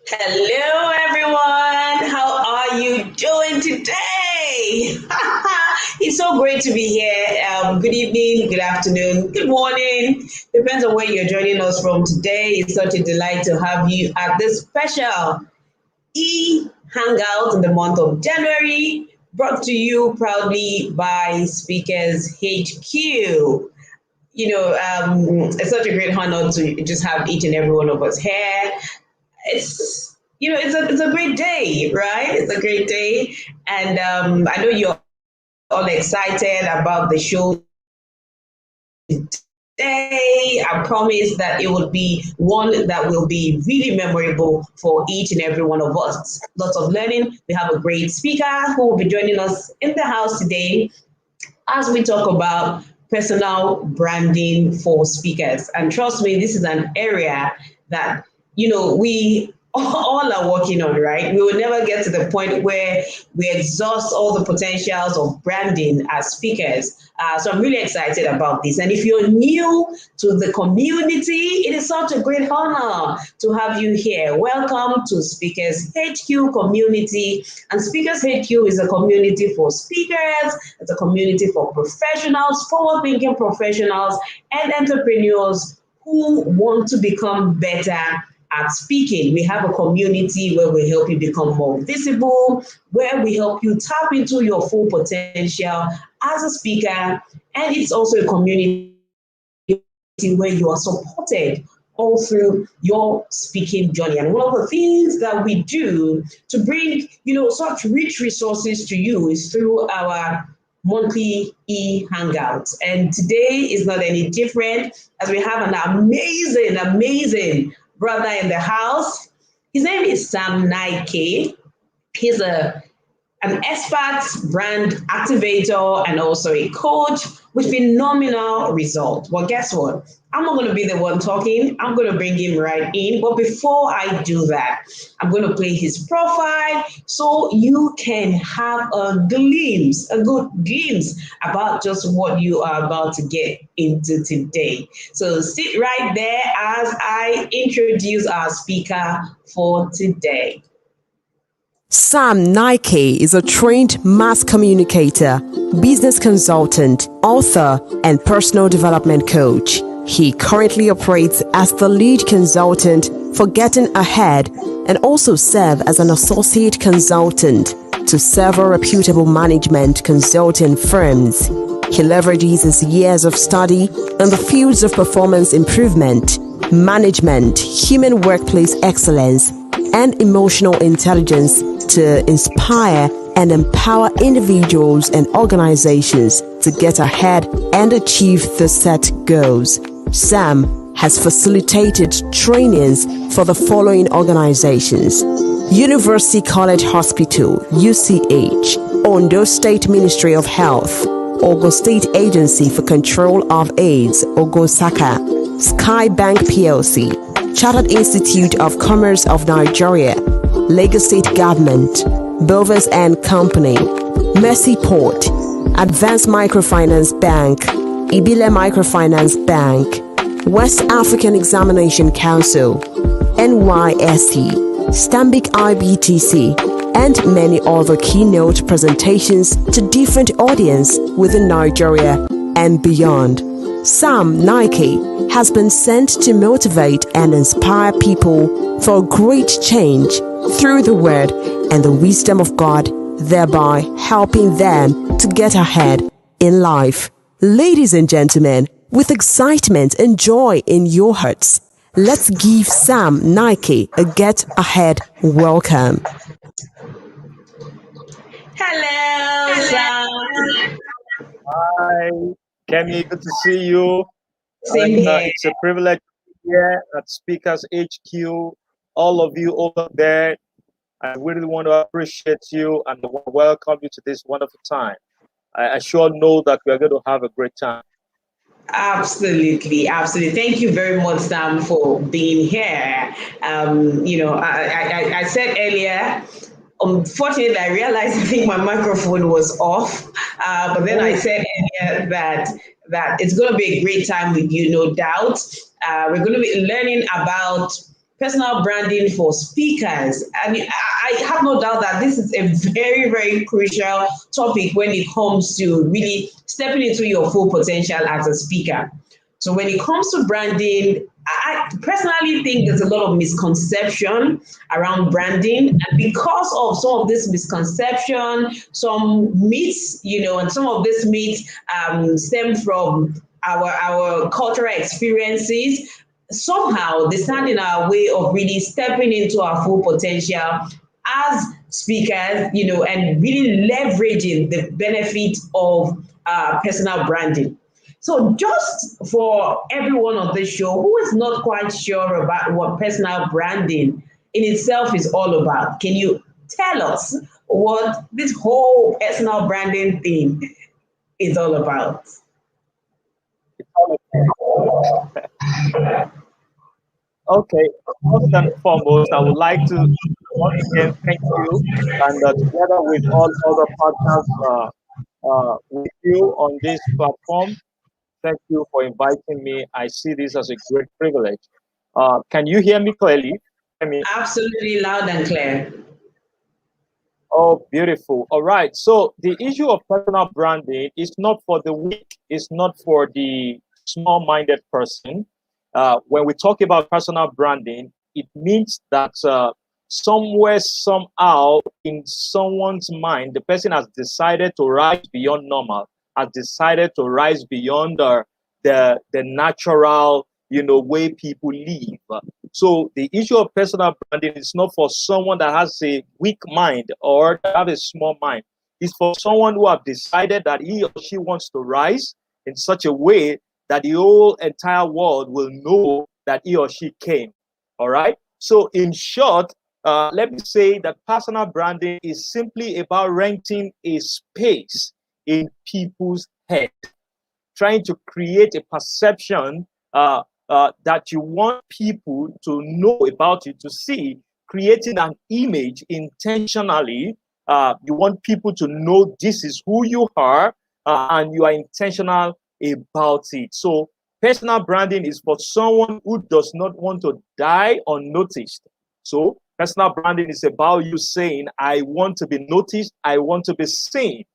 Hello, everyone. How are you doing today? It's so great to be here. Good evening, good afternoon, good morning. Depends on where you're joining us from today. It's such a delight to have you at this special hangout in the month of January, brought to you proudly by Speakers HQ. It's such a great honor to just have each and every one of us here. It's a great day, right? It's a great day, and I know you're all excited about the show today. I promise that it will be one that will be really memorable for each and every one of us. Lots of learning. We have a great speaker who will be joining us in the house today as we talk about personal branding for speakers. And trust me, this is an area that, we all are working on, right? We will never get to the point where we exhaust all the potentials of branding as speakers. So I'm really excited about this. And if you're new to the community, it is such a great honor to have you here. Welcome to Speakers HQ community. And Speakers HQ is a community for speakers, it's a community for professionals, forward-thinking professionals, and entrepreneurs who want to become better at speaking. We have a community where we help you become more visible, where we help you tap into your full potential as a speaker. And it's also a community where you are supported all through your speaking journey. And one of the things that we do to bring, such rich resources to you is through our monthly hangouts. And today is not any different as we have an amazing brother in the house. His name is Sam Naike. He's an expert brand activator and also a coach with phenomenal results. Well, guess what? I'm not going to be the one talking. I'm going to bring him right in. But before I do that, I'm going to play his profile so you can have a good glimpse about just what you are about to get into today. So sit right there as I introduce our speaker for today. Sam Naike is a trained mass communicator, business consultant, author, and personal development coach. He currently operates as the lead consultant for Getting Ahead and also serves as an associate consultant to several reputable management consulting firms. He leverages his years of study in the fields of performance improvement, management, human workplace excellence, and emotional intelligence to inspire and empower individuals and organizations to get ahead and achieve the set goals. Sam has facilitated trainings for the following organizations: University College Hospital, UCH, Ondo State Ministry of Health, Ogun State Agency for Control of AIDS, Ogonsaka, Sky Bank PLC, Chartered Institute of Commerce of Nigeria, Lagos State Government, Bovers and Company, Mercy Port, Advanced Microfinance Bank, Ibile Microfinance Bank, West African Examination Council, NYSC, Stanbic IBTC, and many other keynote presentations to different audience within Nigeria and beyond. Sam Naike has been sent to motivate and inspire people for great change through the word and the wisdom of God, thereby helping them to get ahead in life. Ladies and gentlemen, with excitement and joy in your hearts, let's give Sam Naike a get ahead welcome. Hello, Sam. Hi, Kemi, good to see you. Same here. It's a privilege to be here at Speakers HQ. All of you over there, I really want to appreciate you and welcome you to this wonderful time. I sure know that we are going to have a great time. Absolutely. Thank you very much, Sam, for being here. I said earlier, unfortunately, I realized I think my microphone was off. But then I said earlier that it's going to be a great time with you, no doubt. We're going to be learning about personal branding for speakers. I mean, I have no doubt that this is a very, very crucial topic when it comes to really stepping into your full potential as a speaker. So when it comes to branding, I personally think there's a lot of misconception around branding, and because of some of this misconception, some myths, and some of these myths stem from our cultural experiences. Somehow they stand in our way of really stepping into our full potential as speakers, and really leveraging the benefit of personal branding. So just for everyone on this show who is not quite sure about what personal branding in itself is all about, can you tell us what this whole personal branding thing is all about? Okay, first and foremost, I would like to once again thank you, and together with all other partners with you on this platform, thank you for inviting me. I see this as a great privilege. Can you hear me clearly? Hear me? Absolutely loud and clear. Oh, beautiful. All right. So the issue of personal branding is not for the weak, it's not for the small-minded person. When we talk about personal branding, it means that somewhere, somehow, in someone's mind, the person has decided to rise beyond normal, has decided to rise beyond the natural, way people live. So the issue of personal branding is not for someone that has a weak mind or that have a small mind. It's for someone who have decided that he or she wants to rise in such a way that the whole entire world will know that he or she came. All right. So in short, let me say that personal branding is simply about renting a space in people's head, trying to create a perception that you want people to know about you, to see, creating an image intentionally. You want people to know this is who you are, and you are intentional about it. So personal branding is for someone who does not want to die unnoticed. So personal branding is about you saying, I want to be noticed, I want to be seen.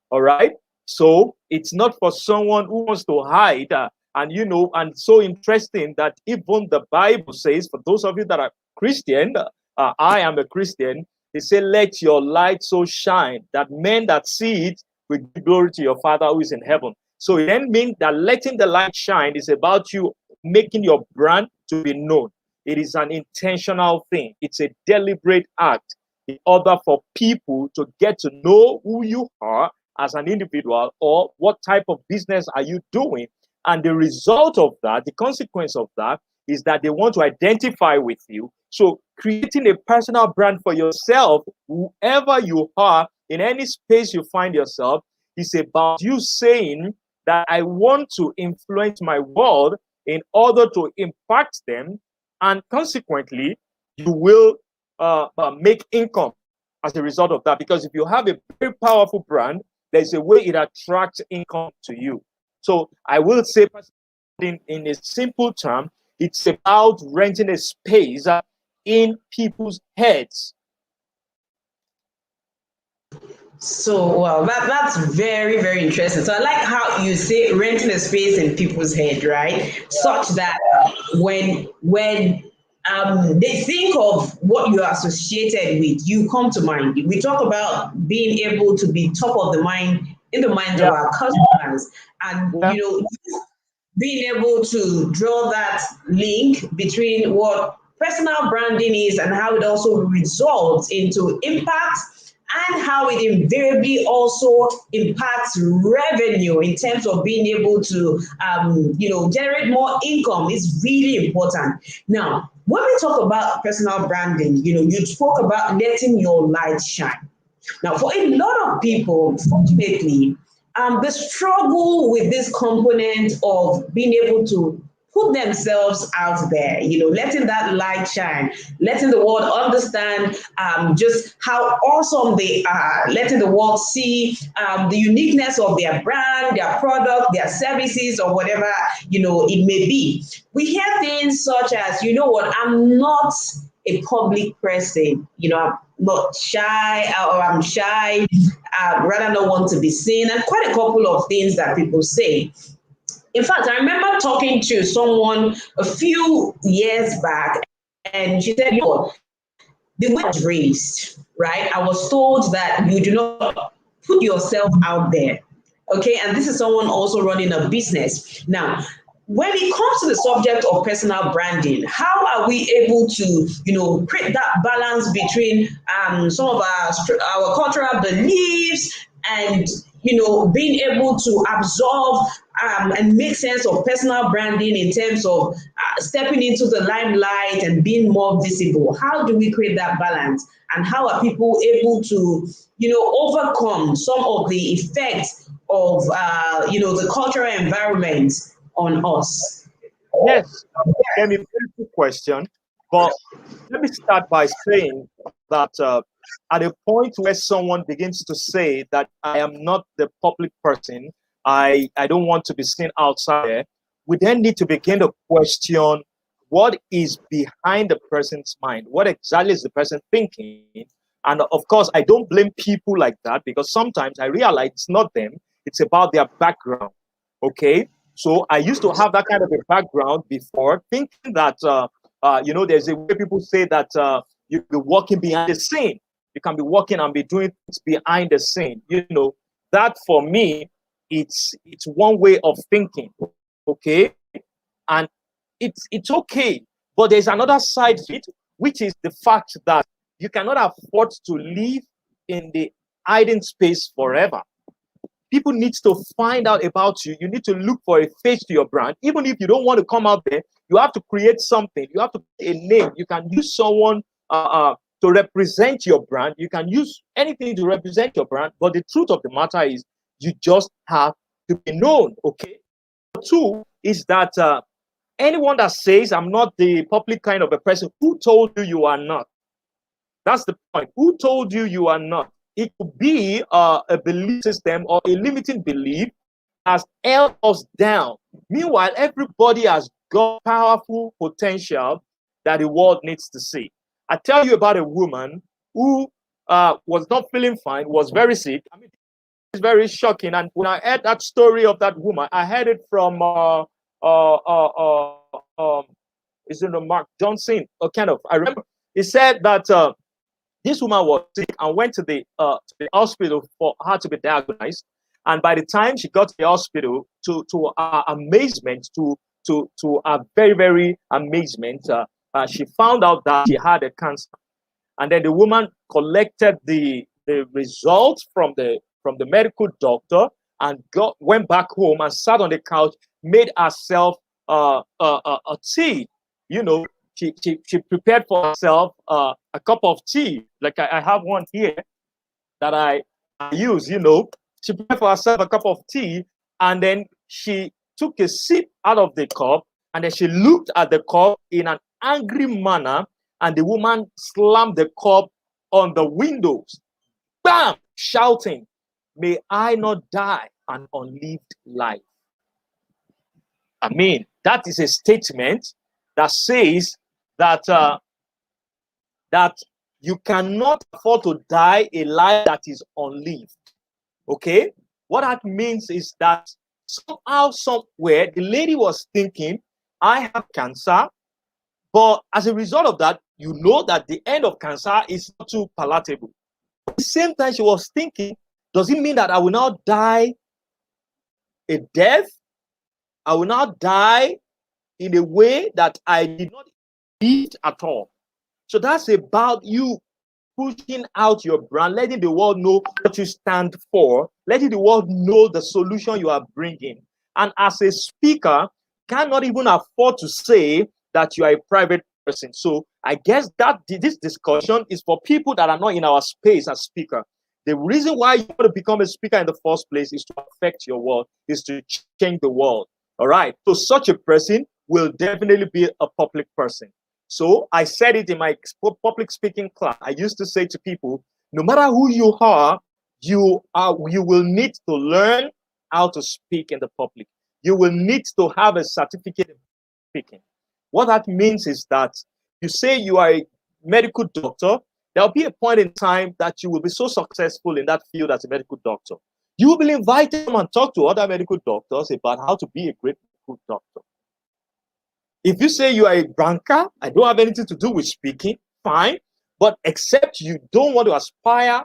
All right. So it's not for someone who wants to hide. And so interesting that even the Bible says, for those of you that are Christian, I am a Christian, they say, let your light so shine that men that see it will give glory to your Father who is in heaven. So it then means that letting the light shine is about you making your brand to be known. It is an intentional thing. It's a deliberate act in order for people to get to know who you are as an individual, or what type of business are you doing. And the result of that, the consequence of that, is that they want to identify with you. So creating a personal brand for yourself, whoever you are, in any space you find yourself, is about you saying that I want to influence my world in order to impact them, and consequently, you will make income as a result of that. Because if you have a very powerful brand, there's a way it attracts income to you. So I will say, in a simple term, it's about renting a space in people's heads. So, well, that's very, very interesting. So I like how you say renting a space in people's head, right? Such that when they think of what you are associated with, you come to mind. We talk about being able to be top of the mind in the minds of our customers, and being able to draw that link between what personal branding is and how it also results into impact, and how it invariably also impacts revenue in terms of being able to generate more income is really important. Now, when we talk about personal branding, you spoke about letting your light shine. Now, for a lot of people, fortunately, the struggle with this component of being able to put themselves out there, letting that light shine, letting the world understand just how awesome they are, letting the world see the uniqueness of their brand, their product, their services, or whatever, it may be. We hear things such as, what, I'm not a public person, I'm not shy, or I'm shy, I'd rather not want to be seen, and quite a couple of things that people say. In fact, I remember talking to someone a few years back, and she said, the way I was raised, right? I was told that you do not put yourself out there. Okay. And this is someone also running a business. Now, when it comes to the subject of personal branding, how are we able to, create that balance between some of our cultural beliefs and, being able to absorb and make sense of personal branding in terms of stepping into the limelight and being more visible? How do we create that balance? And how are people able to, overcome some of the effects of, the cultural environment on us? Yes, very good question. But let me start by saying that at a point where someone begins to say that I am not the public person, I don't want to be seen outside there, we then need to begin to question what is behind the person's mind. What exactly is the person thinking? And of course, I don't blame people like that, because sometimes I realize it's not them, it's about their background. Okay? So I used to have that kind of a background before, thinking that, there's a way people say that you be walking behind the scene. You can be walking and be doing things behind the scene. That for me, it's one way of thinking. Okay? And it's okay. But there's another side to it, which is the fact that you cannot afford to live in the hiding space forever. People need to find out about you. You need to look for a face to your brand. Even if you don't want to come out there, you have to create something. You have to create a name. You can use someone to represent your brand. You can use anything to represent your brand. But the truth of the matter is, you just have to be known. Okay. Two is that anyone that says I'm not the public kind of a person, who told you you are not? That's the point. Who told you you are not? It could be a belief system or a limiting belief has held us down. Meanwhile, everybody has got powerful potential that the world needs to see. I tell you about a woman who was not feeling fine, was very sick. I mean, it's very shocking. And when I heard that story of that woman, I heard it from is it Mark Johnson? Or kind of, I remember he said that this woman was sick and went to the hospital for her to be diagnosed. And by the time she got to the hospital, to our amazement, to our very, very amazement, she found out that she had a cancer. And then the woman collected the results from the medical doctor and went back home and sat on the couch, made herself a tea. She prepared for herself a cup of tea. Like I have one here that I use, She prepared for herself a cup of tea, and then she took a sip out of the cup, and then she looked at the cup in an angry manner, and the woman slammed the cup on the windows. Bam! Shouting, "May I not die an unlived life." I mean, that is a statement that says that that you cannot afford to die a life that is unlived. Okay? What that means is that somehow, somewhere, the lady was thinking, I have cancer, but as a result of that, you know that the end of cancer is not too palatable. At the same time, she was thinking, does it mean that I will not die a death? I will not die in a way that I did not live at all. So that's about you pushing out your brand, letting the world know what you stand for, letting the world know the solution you are bringing. And as a speaker, cannot even afford to say that you are a private person. So I guess that this discussion is for people that are not in our space as speaker. The reason why you want to become a speaker in the first place is to affect your world, is to change the world. All right. So such a person will definitely be a public person. So I said it in my public speaking class. I used to say to people, no matter who you are, you will need to learn how to speak in the public. You will need to have a certificate in speaking. What that means is that you say you are a medical doctor, there'll be a point in time that you will be so successful in that field as a medical doctor. You will be invited to come and talk to other medical doctors about how to be a great medical doctor. If you say you are a banker, I don't have anything to do with speaking, fine. But except you don't want to aspire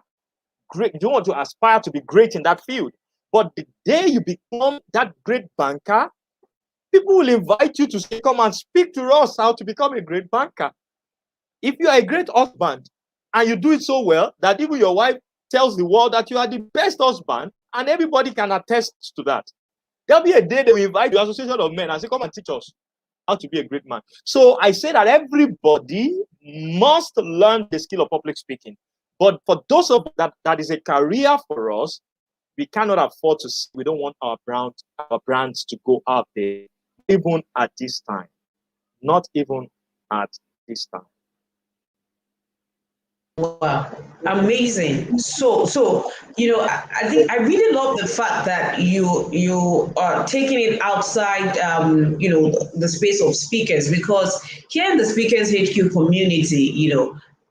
great, you don't want to aspire to be great in that field. But the day you become that great banker, people will invite you to say, come and speak to us how to become a great banker. If you are a great husband and you do it so well that even your wife tells the world that you are the best husband, and everybody can attest to that, there'll be a day they will invite the Association of Men and say, come and teach us how to be a great man. So I say that everybody must learn the skill of public speaking. But for those of that is a career for us, we cannot afford to. We don't want our brands to go out there, even at this time. Not even at this time. Wow, amazing. So I think I really love the fact that you are taking it outside the space of speakers, because here in the Speakers HQ community,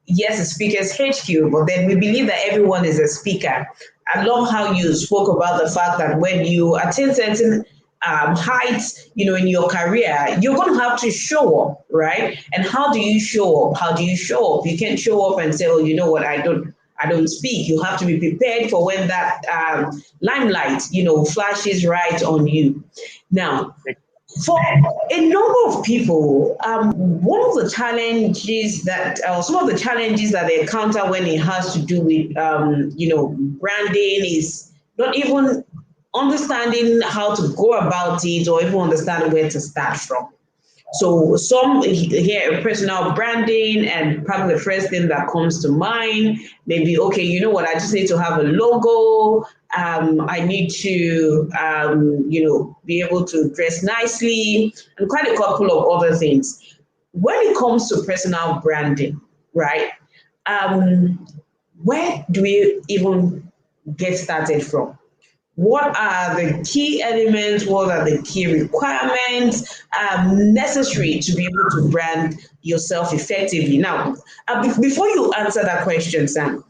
yes, it's Speakers HQ, but then we believe that everyone is a speaker. I love how you spoke about the fact that when you attain certain heights, in your career, you're going to have to show up, right? And how do you show up? How do you show up? You can't show up and say, oh, you know what, I don't speak. You have to be prepared for when that limelight, flashes right on you. Now, for a number of people, one of the challenges that, some of the challenges that they encounter when it has to do with, branding is not even understanding how to go about it or even understand where to start from. So some hear personal branding, and probably the first thing that comes to mind may be, okay, you know what, I just need to have a logo. I need to, be able to dress nicely, and quite a couple of other things. When it comes to personal branding, right? Where do we even get started from? What are the key elements? What are the key requirements necessary to be able to brand yourself effectively? Now, before you answer that question, Sam,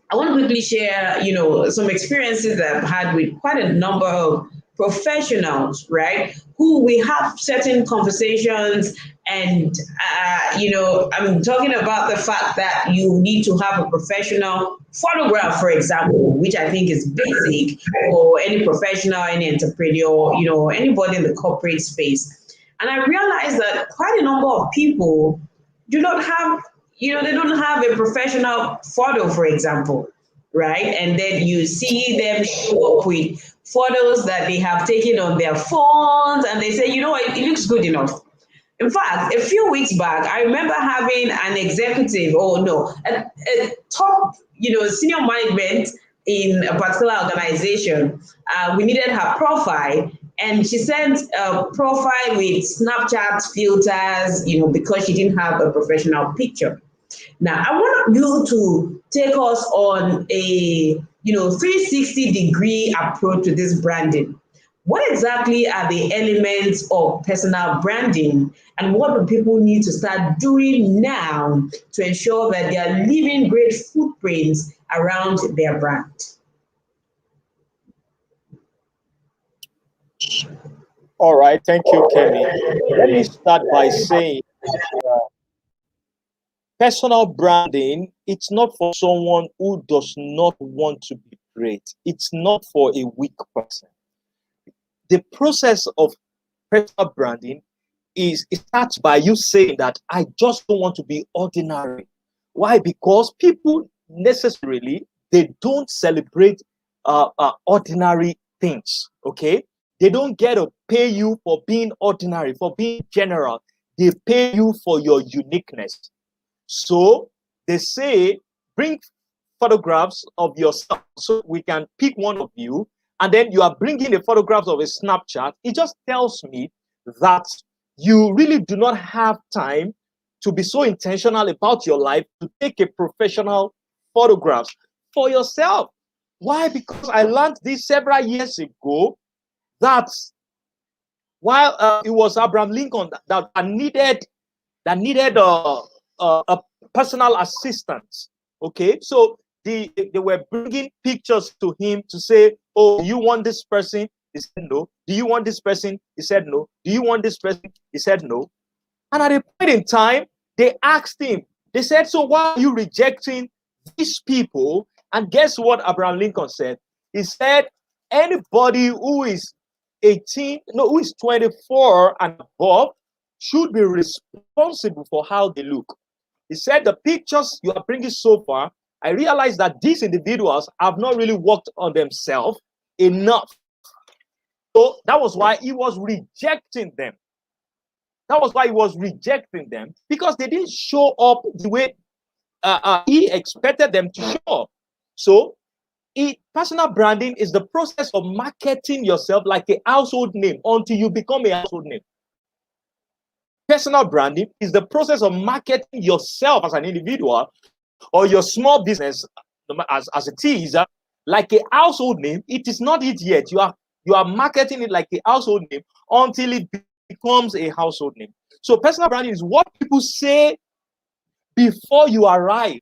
I want to quickly share, some experiences that I've had with quite a number of professionals, right? Who we have certain conversations, and I'm talking about the fact that you need to have a professional photograph, for example, which I think is basic for any professional, any entrepreneur, anybody in the corporate space. And I realized that quite a number of people do not have, they don't have a professional photo, for example, right? And then you see them show up with photos that they have taken on their phones, and they say, it looks good enough. In fact, a few weeks back, I remember having an executive, a top, senior management in a particular organization. We needed her profile, and she sent a profile with Snapchat filters, because she didn't have a professional picture. Now, I want you to take us on a 360-degree approach to this branding. What exactly are the elements of personal branding, and what do people need to start doing now to ensure that they are leaving great footprints around their brand? All right, thank you, Kemi. Let me start by saying personal branding, it's not for someone who does not want to be great. It's not for a weak person. The process of personal branding it starts by you saying that I just don't want to be ordinary. Why? Because people necessarily, they don't celebrate ordinary things, okay? They don't get to pay you for being ordinary, for being general. They pay you for your uniqueness. So they say, bring photographs of yourself so we can pick one of you, and then you are bringing the photographs of a Snapchat. It just tells me that you really do not have time to be so intentional about your life to take a professional photographs for yourself. Why? Because I learned this several years ago that while it was Abraham Lincoln that needed a personal assistant. Okay, so they were bringing pictures to him to say, "Oh, do you want this person?" He said no. "Do you want this person?" He said no. "Do you want this person?" He said no. And at a point in time, they asked him. They said, "So why are you rejecting these people?" And guess what Abraham Lincoln said? He said, "Anybody who is 18, no, who is 24 and above should be responsible for how they look." He said, "The pictures you are bringing so far, I realize that these individuals have not really worked on themselves enough." So that was why he was rejecting them. That was why he was rejecting them, because they didn't show up the way he expected them to show up. So personal branding is the process of marketing yourself like a household name until you become a household name. Personal branding is the process of marketing yourself as an individual or your small business as a teaser like a household name. It is not it yet. You are marketing it like a household name until it becomes a household name. So personal branding is what people say before you arrive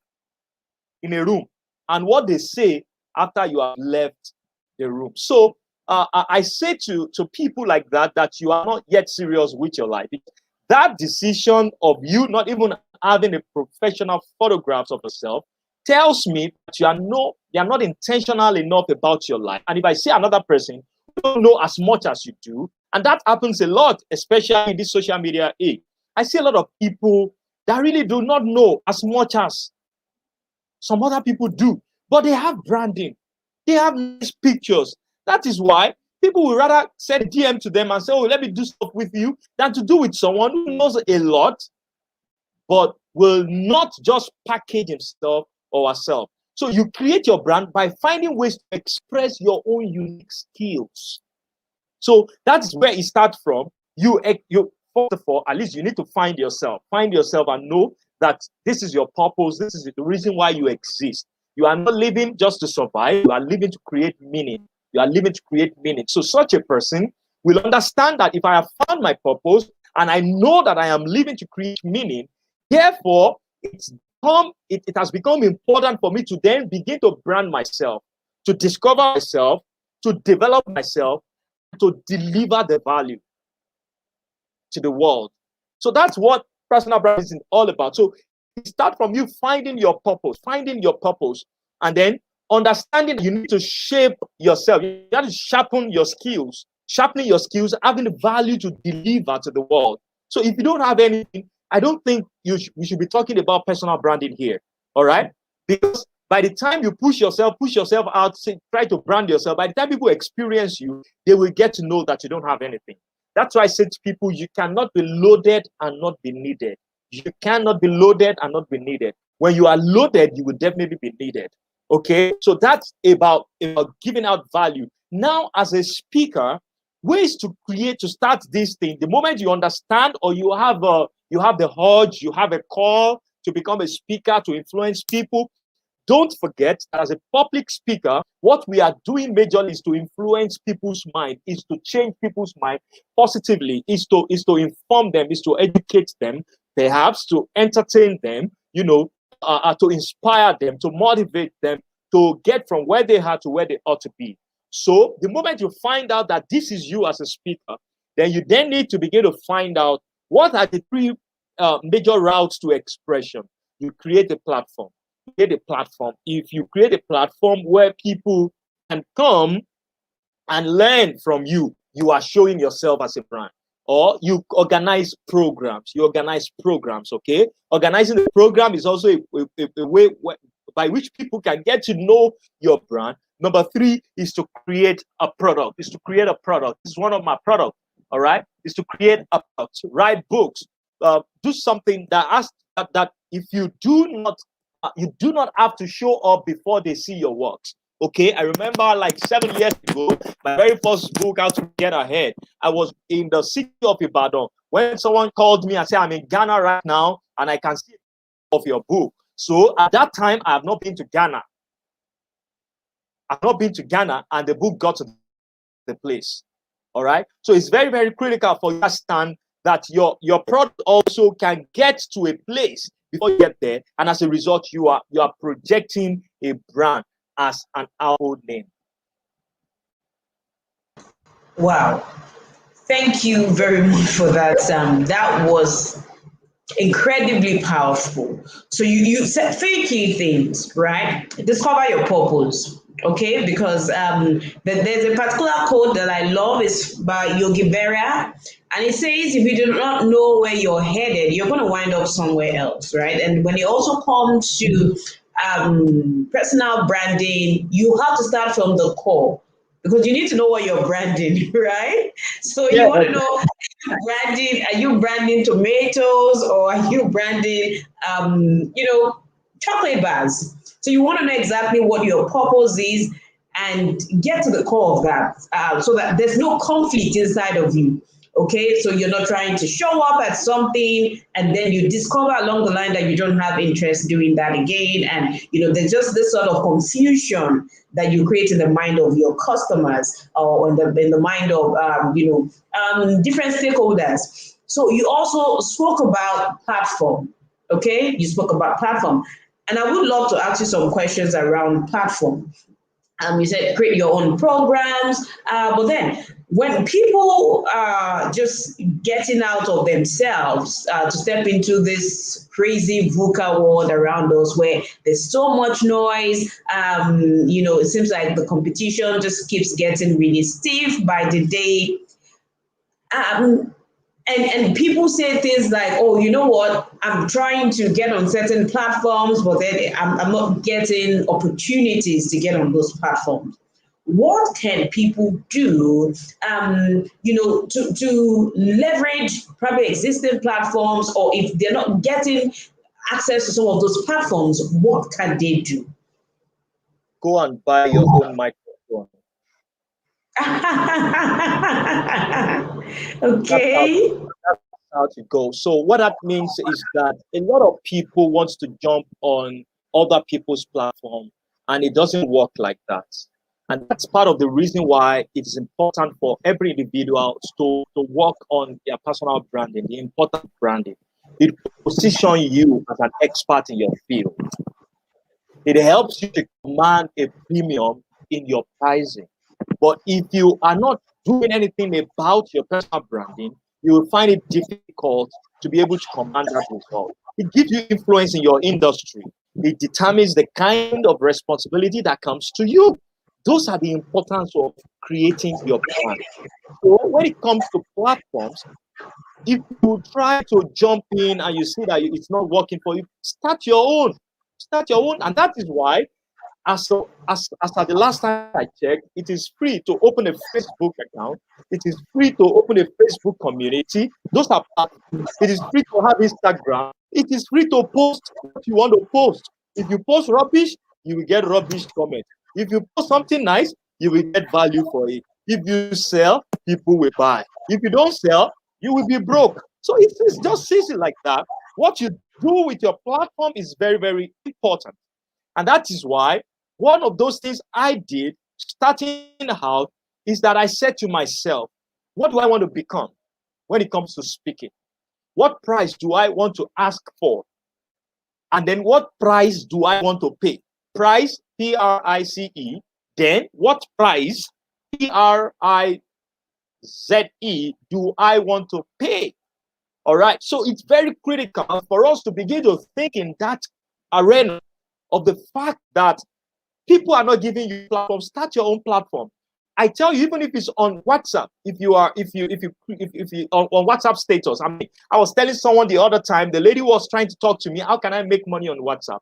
in a room and what they say after you have left the room. So I say to people like that you are not yet serious with your life. That decision of you not even having a professional photographs of yourself tells me that you are not intentional enough about your life. And if I see another person who don't know as much as you do, and that happens a lot, especially in this social media age, I see a lot of people that really do not know as much as some other people do, but they have branding, they have nice pictures. That is why people would rather send a DM to them and say, "Oh, let me do stuff with you," than to do with someone who knows a lot, but will not just package himself or herself. So you create your brand by finding ways to express your own unique skills. So that's where it starts from. You first of all, at least you need to find yourself and know that this is your purpose. This is the reason why you exist. You are not living just to survive. You are living to create meaning. You are living to create meaning. So such a person will understand that if I have found my purpose and I know that I am living to create meaning, therefore it has become important for me to then begin to brand myself, to discover myself, to develop myself, to deliver the value to the world. So that's what personal branding is all about. So it starts from you finding your purpose, and then understanding you need to shape yourself. You got to sharpening your skills, having the value to deliver to the world. So if you don't have anything, I don't think we should be talking about personal branding here. All right? Because by the time you push yourself out, try to brand yourself, by the time people experience you, they will get to know that you don't have anything. That's why I say to people, you cannot be loaded and not be needed. You cannot be loaded and not be needed. When you are loaded, you will definitely be needed. Okay, so that's about giving out value. Now, as a speaker, ways to start this thing. The moment you understand, or you have the urge, you have a call to become a speaker, to influence people, don't forget, as a public speaker, what we are doing majorly is to influence people's mind, is to change people's mind positively, is to inform them, is to educate them, perhaps to entertain them, to inspire them, to motivate them, to get from where they are to where they ought to be. So the moment you find out that this is you as a speaker, then you then need to begin to find out what are the three major routes to expression. You create a platform. If you create a platform where people can come and learn from you, you are showing yourself as a brand. Or you organize programs. Okay? Organizing the program is also a way by which people can get to know your brand. Number 3 is to create a product. This is one of my products. All right? Is to create a product, write books, do something that if you do not have to show up before they see your works. Okay, I remember like 7 years ago, my very first book, How to Get Ahead. I was in the city of Ibadan When someone called me and said, I'm in Ghana right now and I can see of your book. So at that time, I have not been to Ghana. I've not been to Ghana, and the book got to the place. All right. So it's very, very critical for you to understand that your product also can get to a place before you get there. And as a result, you are projecting a brand as an household name. Wow. Thank you very much for that, Sam. That was incredibly powerful. So you said three key things, right? Discover your purpose. Okay, because there's a particular quote that I love, is by Yogi Berra, and it says, if you do not know where you're headed, you're going to wind up somewhere else, right? And when it also comes to personal branding, you have to start from the core, because you need to know what you're branding, right? So you want to know, branding, are you branding tomatoes, or are you branding, chocolate bars? So you want to know exactly what your purpose is and get to the core of that, so that there's no conflict inside of you. Okay, so you're not trying to show up at something and then you discover along the line that you don't have interest doing that again. And, there's just this sort of confusion that you create in the mind of your customers, or in the mind of, different stakeholders. So you also spoke about platform. Okay, you spoke about platform. And I would love to ask you some questions around platform. You said create your own programs, but then when people are just getting out of themselves to step into this crazy VUCA world around us, where there's so much noise, it seems like the competition just keeps getting really stiff by the day. And people say things like, oh, you know what, I'm trying to get on certain platforms, but then I'm not getting opportunities to get on those platforms. What can people do, to leverage probably existing platforms, or if they're not getting access to some of those platforms, what can they do? Go and buy your own microphone. Okay. That's how to go. So what that means is that a lot of people want to jump on other people's platform, and it doesn't work like that. And that's part of the reason why it is important for every individual to work on their personal branding, the important branding. It positions you as an expert in your field. It helps you to command a premium in your pricing. But if you are not doing anything about your personal branding, you will find it difficult to be able to command that result. It gives you influence in your industry. It determines the kind of responsibility that comes to you. Those are the importance of creating your brand. So when it comes to platforms, if you try to jump in and you see that it's not working for you, start your own. Start your own. And that is why, as at the last time I checked, it is free to open a Facebook account. It is free to open a Facebook community. Those are platforms. It is free to have Instagram. It is free to post what you want to post. If you post rubbish, you will get rubbish comment. If you post something nice, you will get value for it. If you sell, people will buy. If you don't sell, you will be broke. So it's just easy like that. What you do with your platform is very, very important. And that is why one of those things I did starting out is that I said to myself, what do I want to become when it comes to speaking? What price do I want to ask for? And then what price do I want to pay? Price, Price. Then what price, Prize, do I want to pay? All right. So it's very critical for us to begin to think in that arena of the fact that people are not giving you platform. Start your own platform. I tell you, even if it's on WhatsApp, if you on WhatsApp status. I mean, I was telling someone the other time, the lady was trying to talk to me. How can I make money on WhatsApp?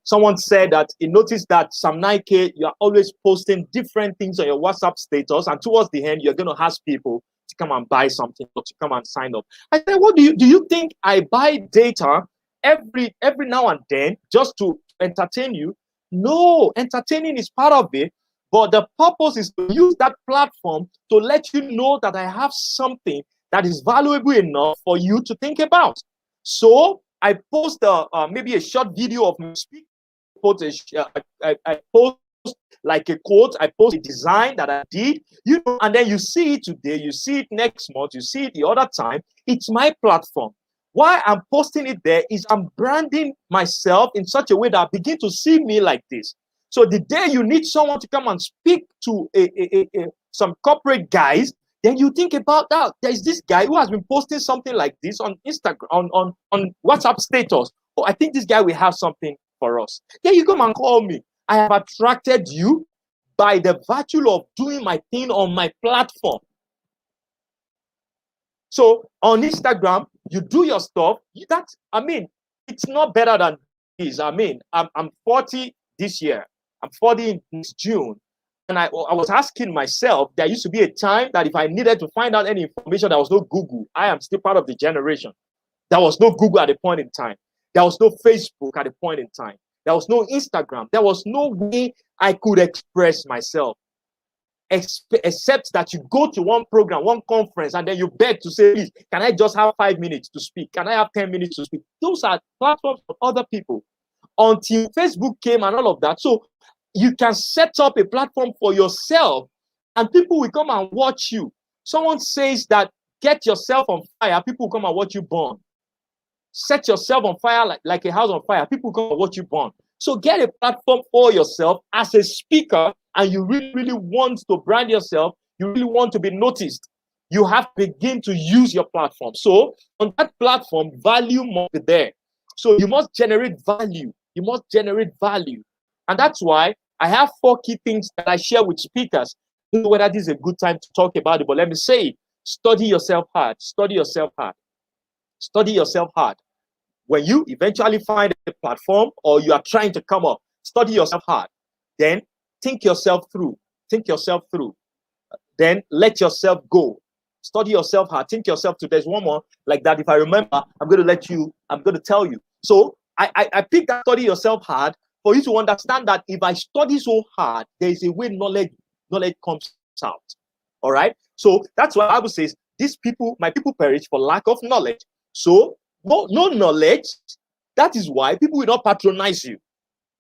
Someone said that he noticed that some Naike, you are always posting different things on your WhatsApp status, and towards the end, you're going to ask people to come and buy something or to come and sign up. I said, what do you think I buy data every now and then just to entertain you? No, entertaining is part of it, but the purpose is to use that platform to let you know that I have something that is valuable enough for you to think about. So I post maybe a short video of me speaking. I post like a quote, I post a design that I did, and then you see it today, you see it next month, you see it the other time. It's my platform. Why I'm posting it there is I'm branding myself in such a way that I begin to see me like this. So the day you need someone to come and speak to some corporate guys, then you think about that. There's this guy who has been posting something like this on Instagram, on WhatsApp status. Oh, I think this guy will have something for us. Then you come and call me. I have attracted you by the virtue of doing my thing on my platform. So on Instagram, you do your stuff. It's not better than this. I'm 40 this year. I'm 40 in June. And I was asking myself, there used to be a time that if I needed to find out any information, there was no Google. I am still part of the generation. There was no Google at a point in time. There was no Facebook at a point in time. There was no Instagram. There was no way I could express myself. Except that you go to one program, one conference, and then you beg to say, please, can I just have 5 minutes to speak? Can I have 10 minutes to speak? Those are platforms for other people. Until Facebook came and all of that. So you can set up a platform for yourself and people will come and watch you. Someone says that get yourself on fire, people will come and watch you burn. Set yourself on fire like a house on fire, people will come and watch you burn. So get a platform for yourself as a speaker, and you really, really want to brand yourself, you really want to be noticed, you have to begin to use your platform. So on that platform, value must be there. So you must generate value. You must generate value. And that's why I have 4 key things that I share with speakers. I don't know whether this is a good time to talk about it, but let me say it. Study yourself hard. Study yourself hard. Study yourself hard. When you eventually find a platform or you are trying to come up, study yourself hard. Then think yourself through. Think yourself through. Then let yourself go. Study yourself hard. Think yourself through. There's one more like that. If I remember, I'm going to tell you. So I picked that study yourself hard for you to understand that if I study so hard, there is a way knowledge comes out. All right. So that's why the Bible says, my people perish for lack of knowledge. So no knowledge. That is why people will not patronize you.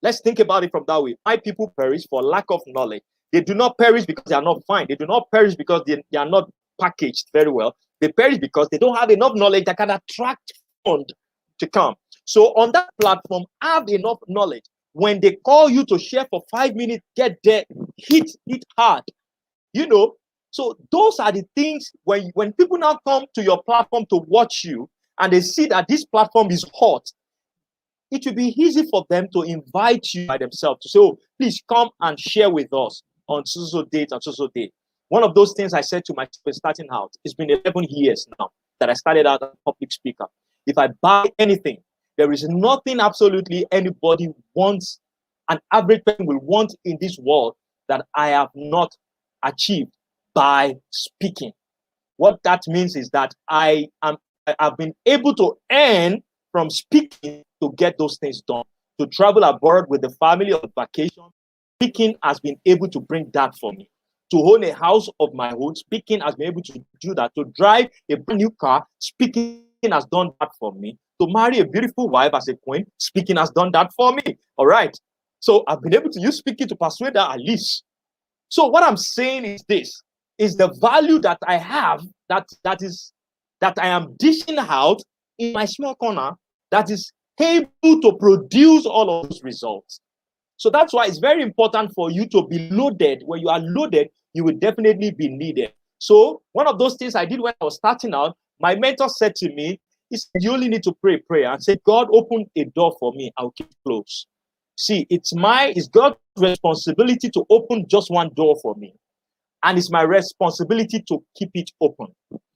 Let's think about it from that way. My people perish for lack of knowledge. They do not perish because they are not fine. They do not perish because they are not packaged very well. They perish because they don't have enough knowledge that can attract fund to come. So on that platform, have enough knowledge. When they call you to share for 5 minutes, get there, hit hard. So those are the things when people now come to your platform to watch you and they see that this platform is hot, it will be easy for them to invite you by themselves to say, oh, please come and share with us on so date and so date. One of those things I said to myself starting out, it's been 11 years now that I started out as a public speaker. If I buy anything, there is nothing absolutely anybody wants, an average person will want in this world that I have not achieved by speaking. What that means is that I've been able to earn from speaking to get those things done. To travel abroad with the family on vacation, speaking has been able to bring that for me. To own a house of my own, speaking has been able to do that. To drive a brand new car, speaking has done that for me. To marry a beautiful wife as a queen, speaking has done that for me. All right. So I've been able to use speaking to persuade her at least. So what I'm saying is this, is the value that I have, that I am dishing out in my small corner, that is able to produce all of those results. So that's why it's very important for you to be loaded. When you are loaded, you will definitely be needed. So one of those things I did when I was starting out, my mentor said to me, he said, you only need to pray and say, God, open a door for me, I'll keep it closed. See, it's God's responsibility to open just one door for me. And it's my responsibility to keep it open.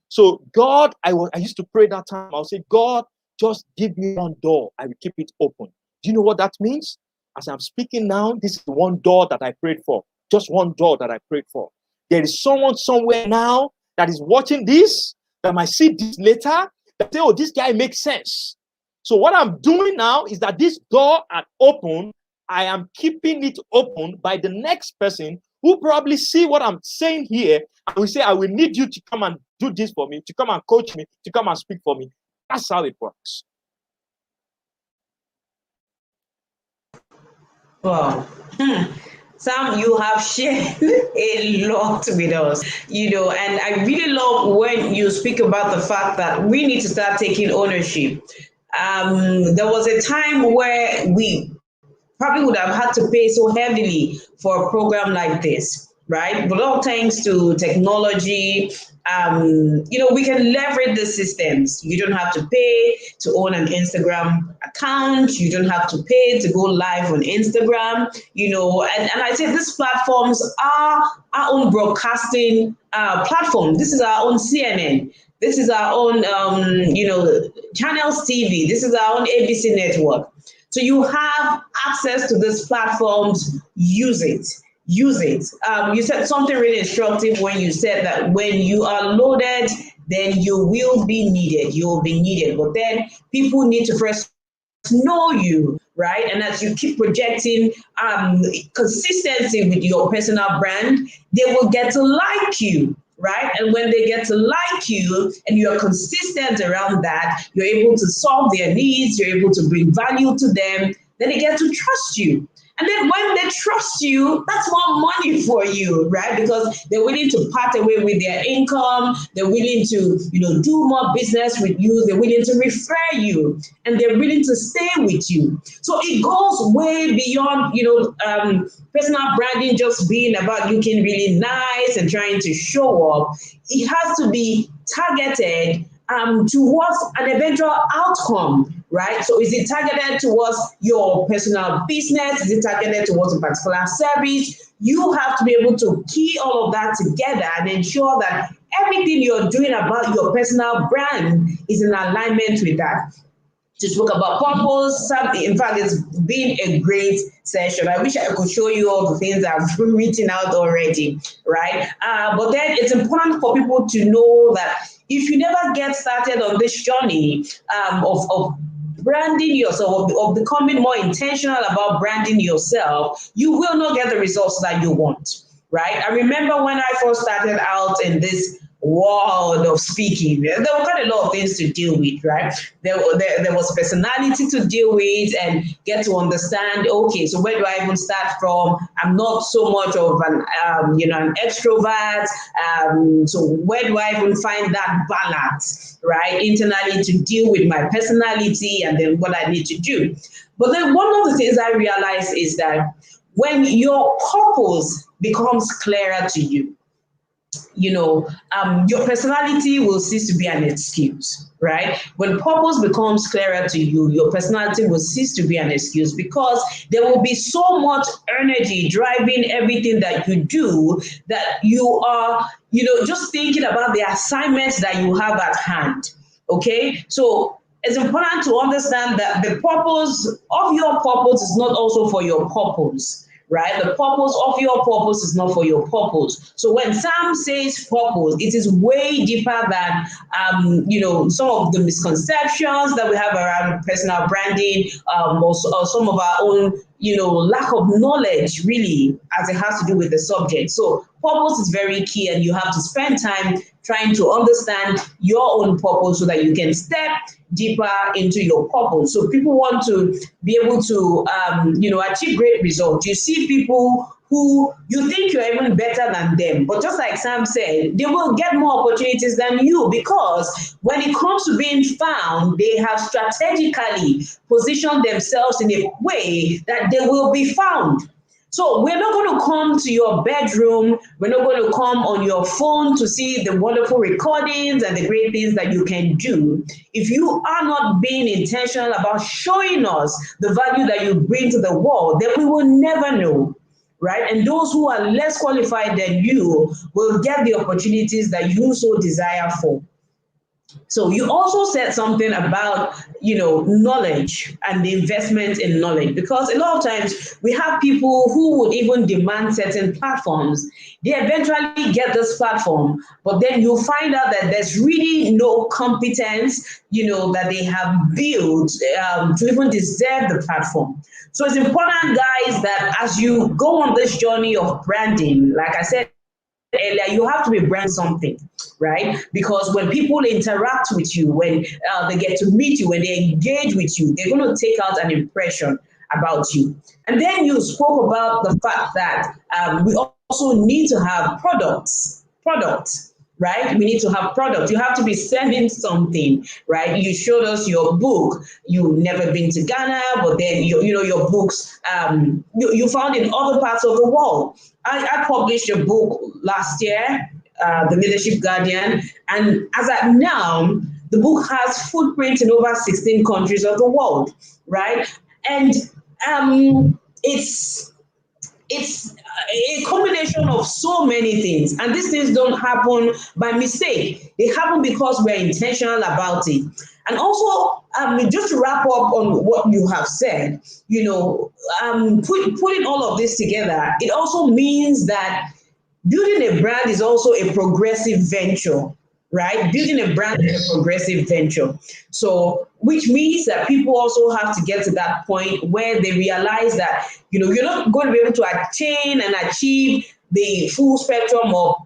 So God, I used to pray that time. I'll say, God, just give me one door. I will keep it open. Do you know what that means? As I'm speaking now, this is one door that I prayed for. Just one door that I prayed for. There is someone somewhere now that is watching this, that might see this later, that say, oh, this guy makes sense. So what I'm doing now is that this door are open. I am keeping it open by the next person who probably see what I'm saying here and will say, I will need you to come and do this for me, to come and coach me, to come and speak for me. That's how it works. Wow. Sam, you have shared a lot with us, and I really love when you speak about the fact that we need to start taking ownership. There was a time where we probably would have had to pay so heavily for a program like this, right? But all thanks to technology, we can leverage the systems. You don't have to pay to own an Instagram account. You don't have to pay to go live on Instagram, and I say these platforms are our own broadcasting platform. This is our own CNN. This is our own, Channels TV. This is our own ABC network. So you have access to these platforms. Use it. Use it. You said something really instructive when you said that when you are loaded, then you will be needed. You will be needed. But then people need to first know you, right? And as you keep projecting consistency with your personal brand, they will get to like you, right? And when they get to like you and you're consistent around that, you're able to solve their needs, you're able to bring value to them, then they get to trust you. And then when they trust you, that's more money for you, right? Because they're willing to part away with their income. They're willing to, do more business with you. They're willing to refer you, and they're willing to stay with you. So it goes way beyond, personal branding just being about looking really nice and trying to show up. It has to be targeted towards an eventual outcome, right? So is it targeted towards your personal business? Is it targeted towards a particular service? You have to be able to key all of that together and ensure that everything you're doing about your personal brand is in alignment with that. To talk about purpose. In fact, it's been a great session. I wish I could show you all the things I've written out already, right? But then it's important for people to know that if you never get started on this journey of branding yourself, of becoming more intentional about branding yourself, you will not get the results that you want, right? I remember when I first started out in this world of speaking, there were quite a lot of things to deal with, right? There was personality to deal with and get to understand, okay, so where do I even start from? I'm not so much of an extrovert. So where do I even find that balance, right? Internally to deal with my personality and then what I need to do. But then one of the things I realized is that when your purpose becomes clearer to you, your personality will cease to be an excuse, right? When purpose becomes clearer to you, your personality will cease to be an excuse because there will be so much energy driving everything that you do that you are, just thinking about the assignments that you have at hand. Okay, so it's important to understand that the purpose of your purpose is not also for your purpose, right? The purpose of your purpose is not for your purpose. So when Sam says purpose, it is way deeper than, some of the misconceptions that we have around personal branding, or some of our own, lack of knowledge really as it has to do with the subject. So purpose is very key, and you have to spend time trying to understand your own purpose so that you can step deeper into your purpose. So people want to be able to, achieve great results. You see people who you think you're even better than them, but just like Sam said, they will get more opportunities than you because when it comes to being found, they have strategically positioned themselves in a way that they will be found. So we're not going to come to your bedroom. We're not going to come on your phone to see the wonderful recordings and the great things that you can do. If you are not being intentional about showing us the value that you bring to the world, then we will never know, right? And those who are less qualified than you will get the opportunities that you so desire for. So you also said something about, knowledge and the investment in knowledge, because a lot of times we have people who would even demand certain platforms. They eventually get this platform, but then you find out that there's really no competence, that they have built to even deserve the platform. So it's important, guys, that as you go on this journey of branding, like I said earlier, you have to be brand something, right? Because when people interact with you, when they get to meet you, when they engage with you, they're going to take out an impression about you. And then you spoke about the fact that we also need to have products, right? We need to have products. You have to be selling something, right? You showed us your book. You've never been to Ghana, but then your books you found in other parts of the world. I published a book last year, The Leadership Guardian, and as at now, the book has footprint in over 16 countries of the world, right? And it's a combination of so many things, and these things don't happen by mistake. They happen because we're intentional about it. And also, just to wrap up on what you have said, putting all of this together, it also means that building a brand is also a progressive venture, right? Building a brand is a progressive venture. So, which means that people also have to get to that point where they realize that, you're not going to be able to attain and achieve the full spectrum of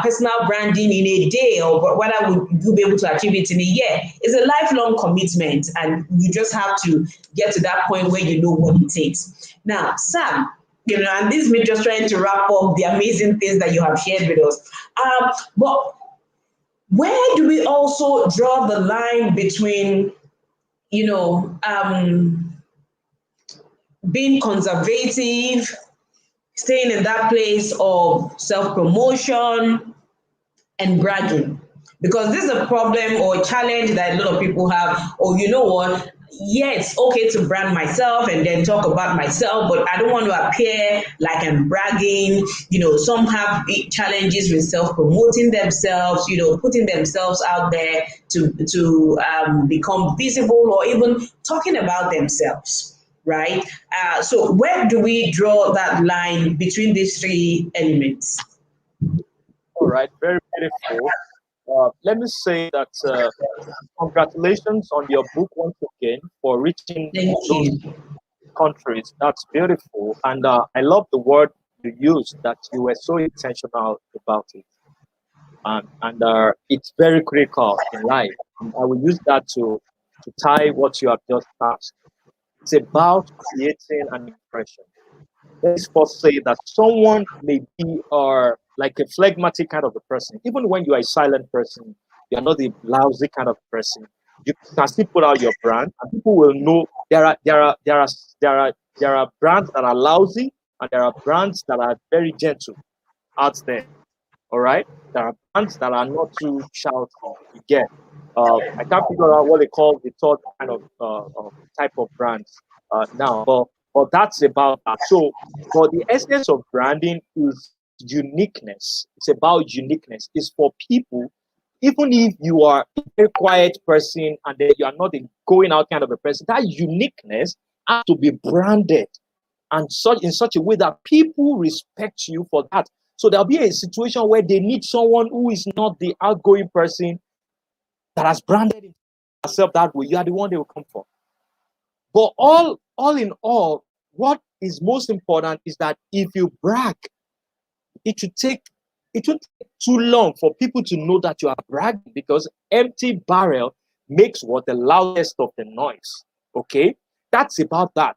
personal branding in a day, or whether would you be able to achieve it in a year. It's a lifelong commitment, and you just have to get to that point where you know what it takes. Now, Sam, and this is me just trying to wrap up the amazing things that you have shared with us. But where do we also draw the line between, you know, um, being conservative, staying in that place of self promotion, and bragging? Because this is a problem or a challenge that a lot of people have. Or, you know what? Yeah, it's okay to brand myself and then talk about myself, but I don't want to appear like I'm bragging. Some have challenges with self-promoting themselves, putting themselves out there to become visible, or even talking about themselves, right? So where do we draw that line between these three elements? All right, very beautiful. Let me say that congratulations on your book once again for reaching Thank those you. countries. That's beautiful. And I love the word you used, that you were so intentional about it. And it's very critical in life. And I will use that to tie what you have just asked. It's about creating an impression. Let's first say that someone may be like a phlegmatic kind of a person. Even when you are a silent person, you are not a lousy kind of person. You can still put out your brand, and people will know there are brands that are lousy, and there are brands that are very gentle out there. All right, there are brands that are not too shouty. You get. I can't figure out what they call the third kind of type of brands now, but that's about that. So, but the essence of branding is uniqueness. It's about uniqueness. It's for people, even if you are a very quiet person and then you are not a going out kind of a person, that uniqueness has to be branded and such in such a way that people respect you for that. So there'll be a situation where they need someone who is not the outgoing person that has branded himself that way. You are the one they will come for. But all in all, what is most important is that if you brag, it should take it won't take too long for people to know that you are bragging, because empty barrel makes what the loudest of the noise. Okay, that's about that.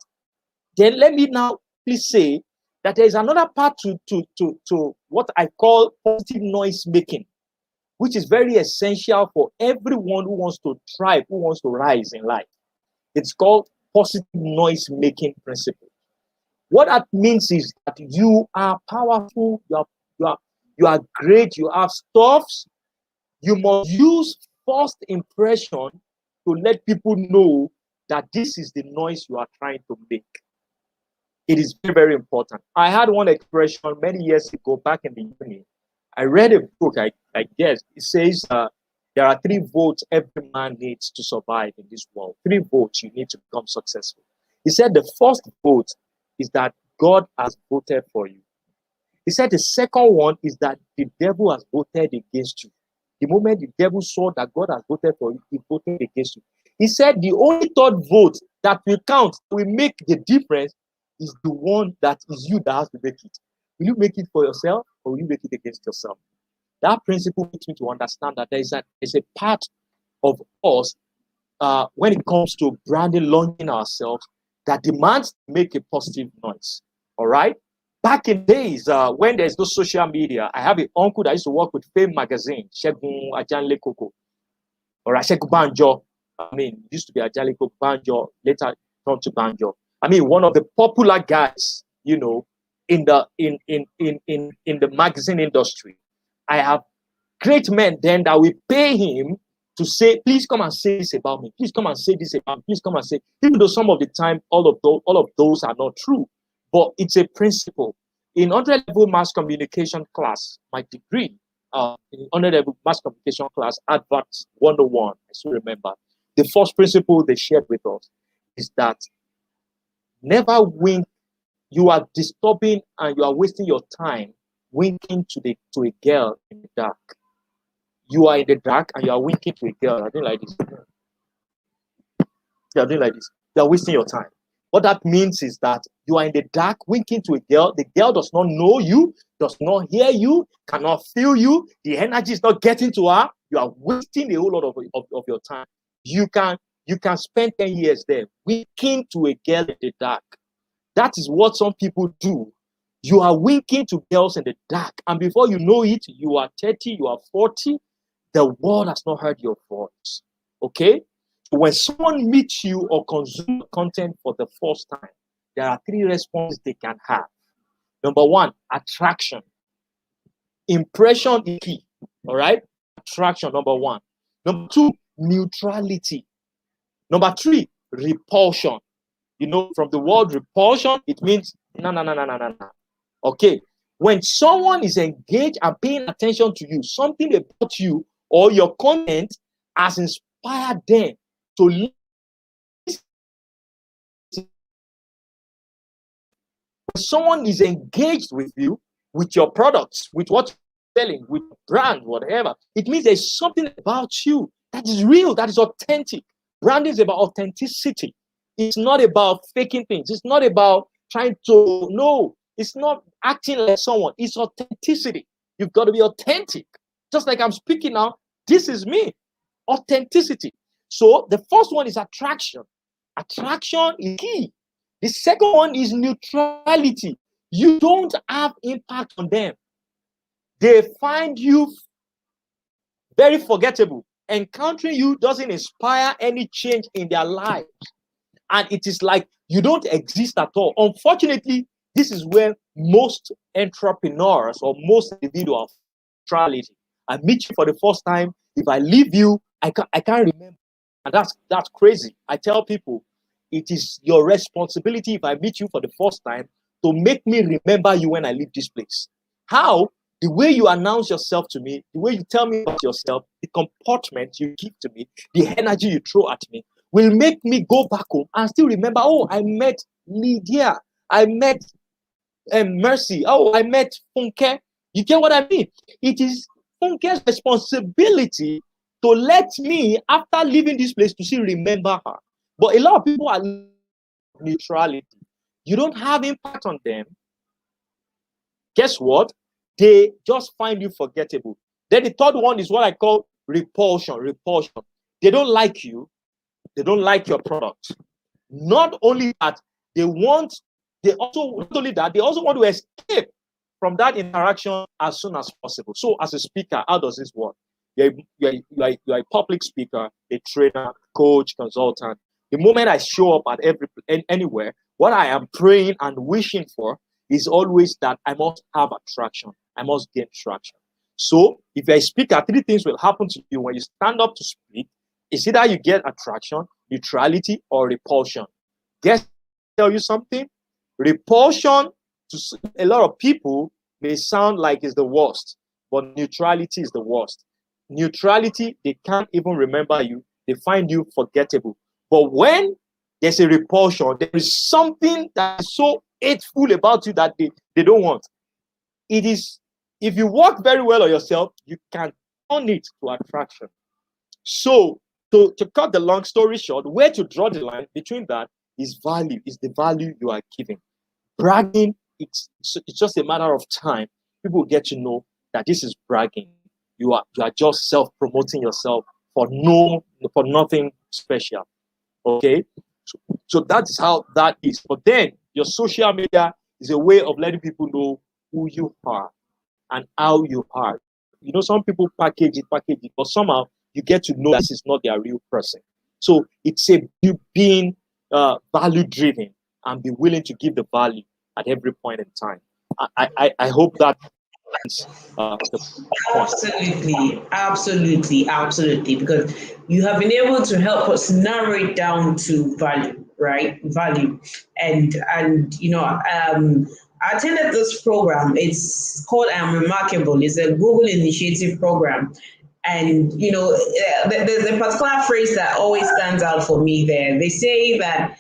Then let me now please say that there is another part to what I call positive noise making, which is very essential for everyone who wants to thrive, who wants to rise in life. It's called positive noise making principle. What that means is that you are powerful, you are, you are great, you have stuffs. You must use first impression to let people know that this is the noise you are trying to make. It is very, very important. I had one expression many years ago back in the uni. I read a book, I guess. It says, There are 3 votes every man needs to survive in this world. 3 votes you need to become successful. He said the first vote is that God has voted for you. He said the second one is that the devil has voted against you. The moment the devil saw that God has voted for you, he voted against you. He said the only third vote that will count, will make the difference, is the one that is you that has to make it. Will you make it for yourself, or will you make it against yourself? That principle makes me to understand that there's a part of us when it comes to branding, launching ourselves, that demands to make a positive noise. All right? Back in days when there's no social media, I have an uncle that used to work with Fame magazine, Shegun Ajanle Koko, or Shegun Banjo. I mean, used to be Ajanle Koko Banjo, later turned to Banjo. I mean, one of the popular guys, you know, in the magazine industry. I have great men then that will pay him to say, please come and say this about me. Please come and say this about me. Please come and say, even though some of the time all of those are not true, but it's a principle. In 100 level mass communication class, my degree, in 100 level mass communication class, Advert 101, I still remember, the first principle they shared with us is that never wink. You are disturbing and you are wasting your time winking to a girl in the dark. You are in the dark and you are winking to a girl. I don't like this. You are doing like this. You are wasting your time. What that means is that you are in the dark winking to a girl. The girl does not know you, does not hear you, cannot feel you. The energy is not getting to her. You are wasting a whole lot of your time. You can spend 10 years there winking to a girl in the dark. That is what some people do. You are winking to girls in the dark, and before you know it, you are 30, you are 40. The world has not heard your voice. Okay? So when someone meets you or consumes content for the first time, there are 3 responses they can have. Number 1, attraction. Impression is key. All right? Attraction, number 1. Number 2, neutrality. Number 3, repulsion. You know, from the word repulsion, it means no. Okay. When someone is engaged and paying attention to you, something about you or your content has inspired them to listen. When someone is engaged with you, with your products, with what you're selling, with brand, whatever, it means there's something about you that is real, that is authentic. Branding is about authenticity. It's not about faking things. It's not about trying to, no, it's not acting like someone. It's authenticity. You've got to be authentic. Just like I'm speaking now, this is me. Authenticity. So the first one is attraction. Attraction is key. The second one is neutrality. You don't have impact on them. They find you very forgettable. Encountering you doesn't inspire any change in their lives. And it is like you don't exist at all. Unfortunately, this is where most entrepreneurs or most individuals neutrality. I meet you for the first time. If I leave you, I can't remember. And that's crazy. I tell people, it is your responsibility if I meet you for the first time to make me remember you when I leave this place. How? The way you announce yourself to me, the way you tell me about yourself, the comportment you give to me, the energy you throw at me, will make me go back home and still remember, oh, I met Lydia, I met Mercy, oh, I met Funke. You get what I mean? It is Funke's responsibility to let me, after leaving this place, to still remember her. But a lot of people are neutrality. You don't have impact on them. Guess what? They just find you forgettable. Then the third one is what I call repulsion. Repulsion. They don't like you. They don't like your product. Not only that, they also want to escape from that interaction as soon as possible. So as a speaker, how does this work? You're a public speaker, a trainer, coach, consultant. The moment I show up at anywhere, what I am praying and wishing for is always that I must have attraction. I must gain traction. So if you're a speaker, 3 things will happen to you when you stand up to speak. It's either you get attraction, neutrality, or repulsion. Guess, tell you something? Repulsion to a lot of people may sound like it's the worst, but neutrality is the worst. neutrality, they can't even remember you. They find you forgettable. But when there's a repulsion, there is something that is so hateful about you that they don't want. It is, if you work very well on yourself, you can turn it to attraction. So to cut the long story short, where to draw the line between that is value, is the value you are giving. Bragging, it's just a matter of time. People get to know that this is bragging. You are just self-promoting yourself for nothing special. Okay? So that's how that is. But then your social media is a way of letting people know who you are and how you are. You know, some people package it, but somehow you get to know that this is not their real person. So it's a you being value driven and be willing to give the value at every point in time. I hope that is the point. Absolutely. Because you have been able to help us narrow it down to value, right? Value, and I attended this program. It's called "I'm Remarkable." It's a Google initiative program, and there's a particular phrase that always stands out for me. There, they say that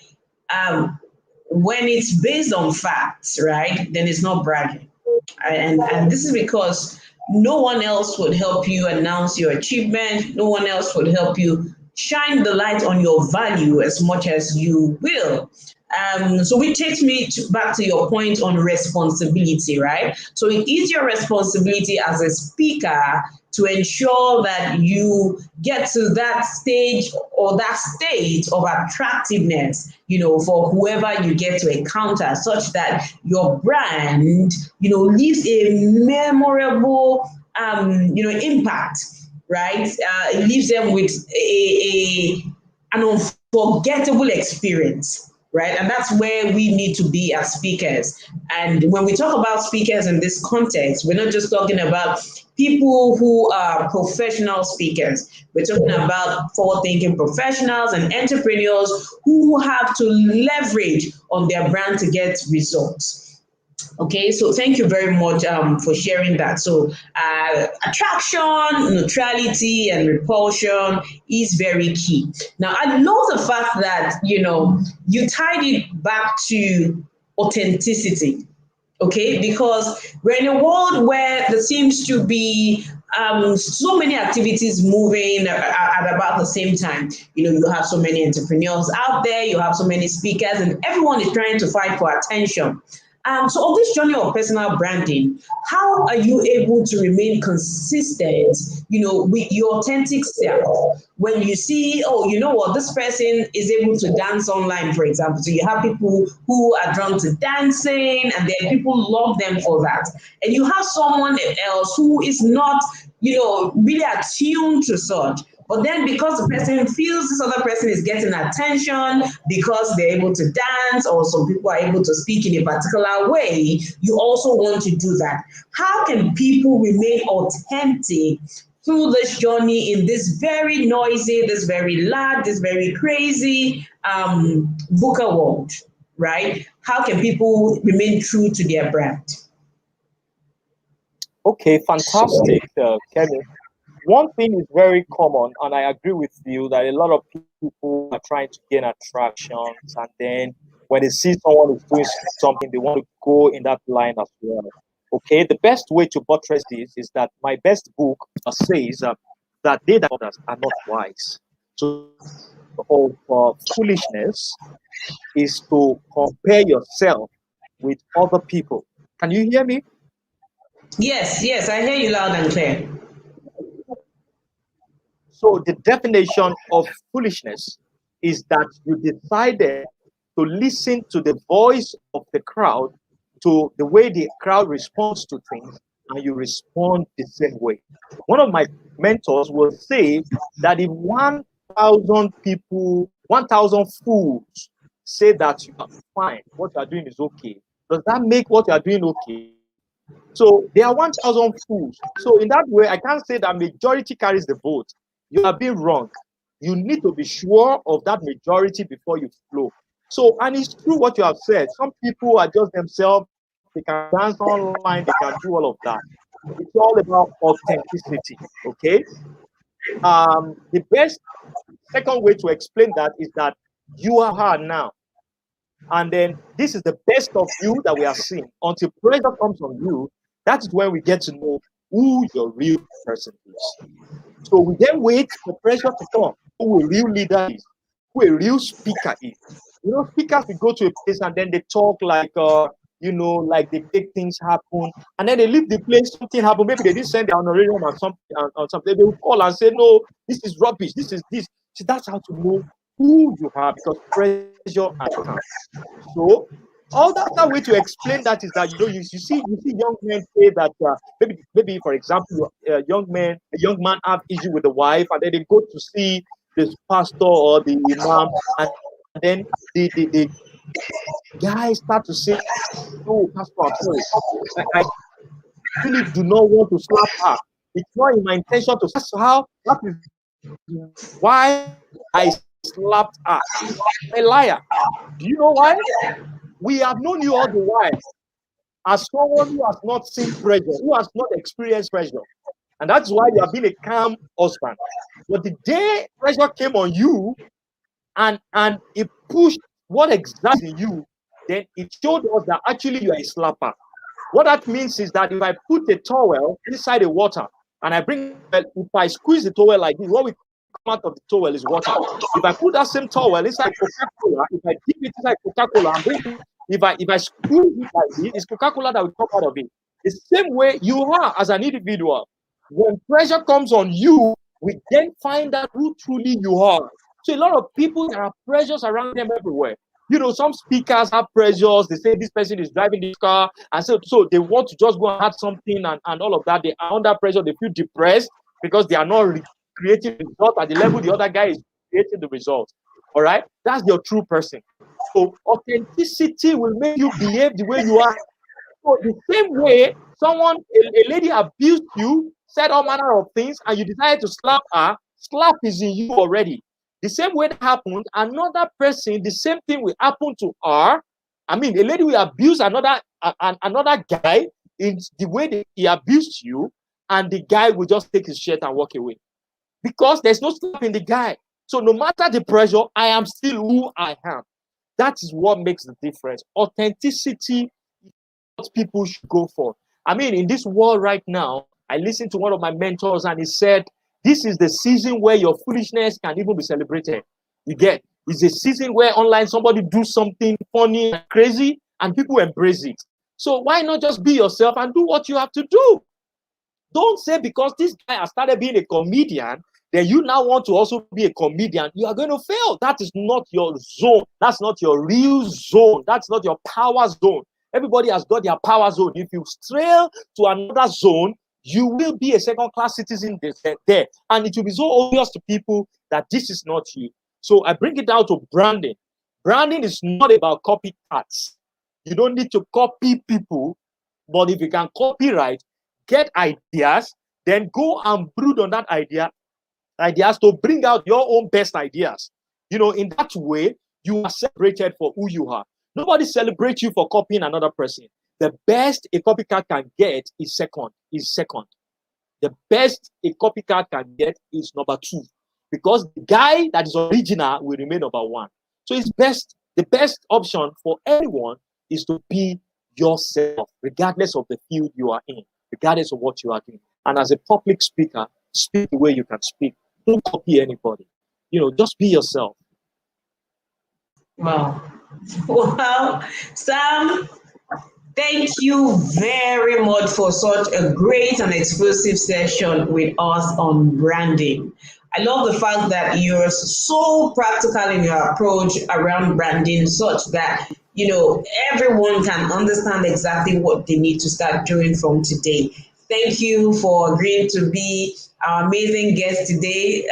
when it's based on facts, right, then it's not bragging. And this is because no one else would help you announce your achievement. No one else would help you shine the light on your value as much as you will. So it takes me back to your point on responsibility, right? So it is your responsibility as a speaker to ensure that you get to that stage or that state of attractiveness, for whoever you get to encounter, such that your brand, leaves a memorable, impact, right? It leaves them with an unforgettable experience. Right. And that's where we need to be as speakers. And when we talk about speakers in this context, we're not just talking about people who are professional speakers. We're talking about forward-thinking professionals and entrepreneurs who have to leverage on their brand to get results. Okay, so thank you very much for sharing that. So attraction, neutrality, and repulsion is very key. Now, I love the fact that, you tied it back to authenticity. Okay, because we're in a world where there seems to be so many activities moving at about the same time. You have so many entrepreneurs out there, you have so many speakers, and everyone is trying to fight for attention. So on this journey of personal branding, how are you able to remain consistent, with your authentic self? When you see, this person is able to dance online, for example. So you have people who are drawn to dancing, and then people love them for that. And you have someone else who is not, really attuned to such. But then because the person feels this other person is getting attention because they're able to dance, or some people are able to speak in a particular way, you also want to do that. How can people remain authentic through this journey in this very noisy, this very loud, this very crazy VUCA world, right? How can people remain true to their brand? Okay, fantastic, Kevin. One thing is very common, and I agree with you that a lot of people are trying to gain attractions, and then when they see someone who's doing something, they want to go in that line as well. Okay, the best way to buttress this is that my best book says that they that others are not wise. So, of foolishness is to compare yourself with other people. Can you hear me? Yes, I hear you loud and clear. So the definition of foolishness is that you decided to listen to the voice of the crowd, to the way the crowd responds to things, and you respond the same way. One of my mentors will say that if 1,000 people, 1,000 fools say that you are fine, what you are doing is okay, does that make what you are doing okay? So there are 1,000 fools. So in that way, I can't say that majority carries the vote. You are being wrong. You need to be sure of that majority before you flow. So, and it's true what you have said. Some people are just themselves. They can dance online. They can do all of that. It's all about authenticity. Okay. The best second way to explain that is that you are her now. And then this is the best of you that we are seeing. Until pressure comes on you, that is when we get to know who your real person is. So we then wait for pressure to come, who a real leader is, who a real speaker is. You know, speakers will go to a place and then they talk like, like they make things happen, and then they leave the place, something happen. Maybe they didn't send their honorarium or something. They will call and say, no, this is rubbish. This is this. So that's how to know who you are, because pressure has come. So all that way to explain that is that you see young men say that maybe for example a young man have issue with the wife, and then they go to see this pastor or the imam, and then the guys start to say, "Oh, pastor, I'm sorry, I really do not want to slap her. It's not in my intention to." That is why I slapped her. I'm a liar. Do you know why? We have known you all the while as someone who has not seen pressure, who has not experienced pressure. And that's why you have been a calm husband. But the day pressure came on you and it pushed what exists in you, then it showed us that actually you are a slapper. What that means is that if I put a towel inside the water and if I squeeze the towel like this, what will come out of the towel is water. If I put that same towel inside Coca-Cola, if I dip it inside Coca-Cola and bring if I squeeze it like this, it's Coca-Cola that will come out of it. The same way you are as an individual. When pressure comes on you, we then find out who truly you are. So a lot of people, there are pressures around them everywhere. You know, some speakers have pressures. They say this person is driving this car, and so they want to just go and have something and all of that. They are under pressure. They feel depressed because they are not creating the result at the level the other guy is creating the result. All right, that's your true person. So authenticity will make you behave the way you are. So the same way a lady abused you, said all manner of things, and you decided to slap her, slap is in you already. The same way that happened, another person, the same thing will happen to her. I mean, a lady will abuse another guy in the way he abused you, and the guy will just take his shirt and walk away. Because there's no slap in the guy. So no matter the pressure, I am still who I am. That is what makes the difference. Authenticity is what people should go for. I mean, in this world right now, I listened to one of my mentors and he said, this is the season where your foolishness can even be celebrated. You get, it's a season where online somebody do something funny and crazy and people embrace it. So why not just be yourself and do what you have to do? Don't say because this guy has started being a comedian, then you now want to also be a comedian. You are going to fail. That is not your zone. That's not your real zone. That's not your power zone. Everybody has got their power zone. If you stray to another zone, you will be a second-class citizen there. And it will be so obvious to people that this is not you. So I bring it down to branding. Branding is not about copycats. You don't need to copy people, but if you can copyright, get ideas, then go and brood on that ideas to bring out your own best ideas. You know, in that way, you are celebrated for who you are. Nobody celebrates you for copying another person. The best a copycat can get is second. The best a copycat can get is number 2. Because the guy that is original will remain number 1. So it's the best option for anyone is to be yourself, regardless of the field you are in, regardless of what you are doing. And as a public speaker, speak the way you can speak. Don't copy anybody. You know, just be yourself. Wow. Well, Sam, thank you very much for such a great and exclusive session with us on branding. I love the fact that you're so practical in your approach around branding, such that everyone can understand exactly what they need to start doing from today. Thank you for agreeing to be our amazing guest today.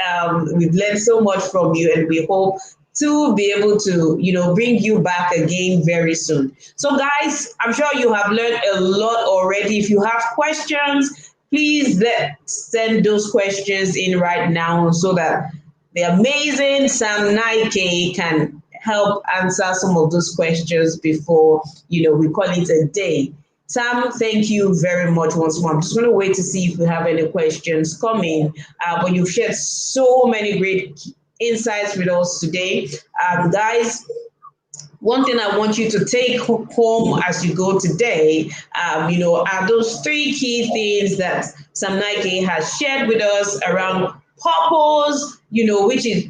We've learned so much from you, and we hope to be able to, bring you back again very soon. So guys, I'm sure you have learned a lot already. If you have questions, please send those questions in right now so that the amazing Sam Naike can help answer some of those questions before, we call it a day. Sam, thank you very much once more. I'm just going to wait to see if we have any questions coming. But you've shared so many great insights with us today. Guys, one thing I want you to take home as you go today, are those three key things that Sam Naike has shared with us around purpose, which is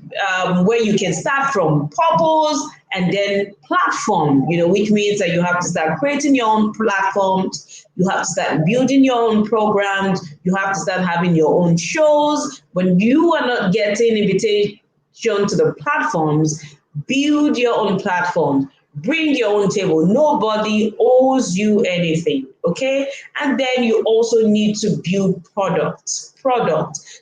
where you can start from purpose and then platform, which means that you have to start creating your own platforms. You have to start building your own programs. You have to start having your own shows. When you are not getting invitation to the platforms, build your own platform, bring your own table. Nobody owes you anything, okay? And then you also need to build products.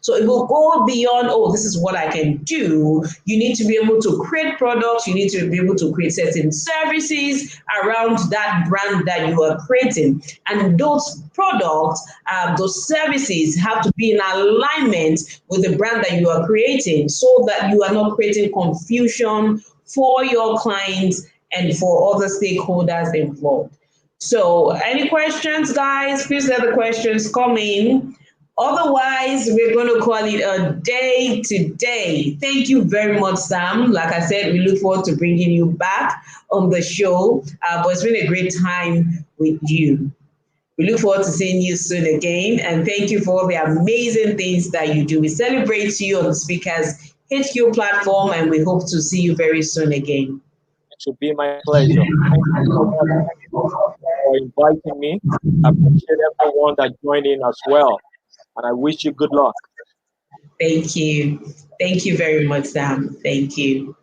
So it will go beyond, oh, this is what I can do. You need to be able to create products. You need to be able to create certain services around that brand that you are creating. And those products, those services have to be in alignment with the brand that you are creating so that you are not creating confusion for your clients and for other stakeholders involved. So any questions, guys? Please let the questions come in. Otherwise, we're going to call it a day today. Thank you very much, Sam. Like I said, we look forward to bringing you back on the show. But it's been a great time with you. We look forward to seeing you soon again. And thank you for all the amazing things that you do. We celebrate you on the Speakers HQ platform, and we hope to see you very soon again. It should be my pleasure. Thank you so much for inviting me. I appreciate everyone that joined in as well. And I wish you good luck. Thank you. Thank you very much, Sam. Thank you.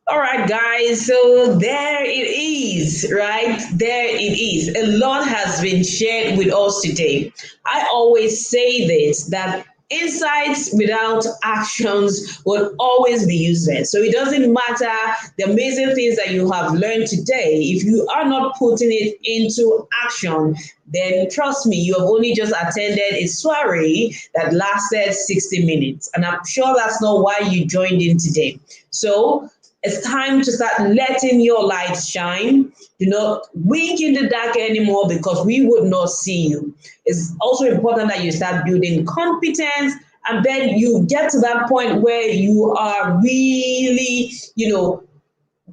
All right, guys. So there it is, right? There it is. A lot has been shared with us today. I always say this, that insights without actions will always be useless. So it doesn't matter the amazing things that you have learned today. If you are not putting it into action, then trust me, you have only just attended a soiree that lasted 60 minutes. And I'm sure that's not why you joined in today. So it's time to start letting your light shine. Do not wink in the dark anymore because we would not see you. It's also important that you start building competence, and then you get to that point where you are really,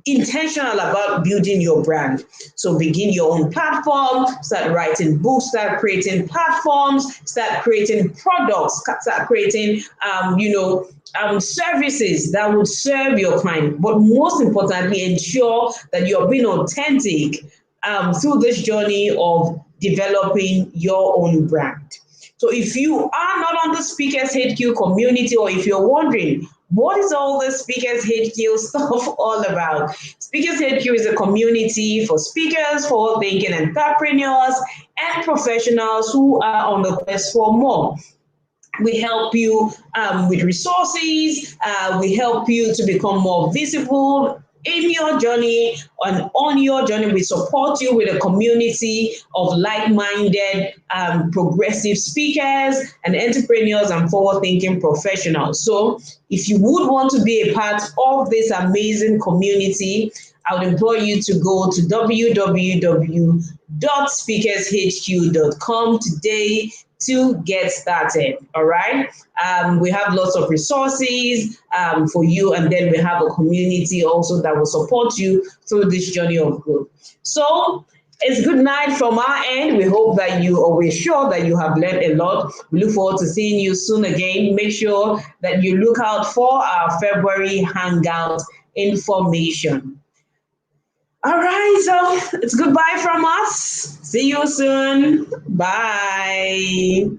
intentional about building your brand. So begin your own platform, start writing books, start creating platforms, start creating products, start creating, services that would serve your client. But most importantly, ensure that you're being authentic through this journey of developing your own brand. So if you are not on the Speakers HQ community, or if you're wondering, what is all the Speakers HQ stuff all about? Speakers HQ is a community for speakers, forward-thinking entrepreneurs, and professionals who are on the quest for more. We help you with resources. We help you to become more visible in your journey, and on your journey. We support you with a community of like-minded, progressive speakers and entrepreneurs and forward-thinking professionals. So if you would want to be a part of this amazing community, I would implore you to go to www.speakershq.com today to get started. All right. We have lots of resources for you, and then we have a community also that will support you through this journey of growth. So it's good night from our end. We hope that we're sure that you have learned a lot. We look forward to seeing you soon again. Make sure that you look out for our February Hangout information. All right, so it's goodbye from us. See you soon. Bye.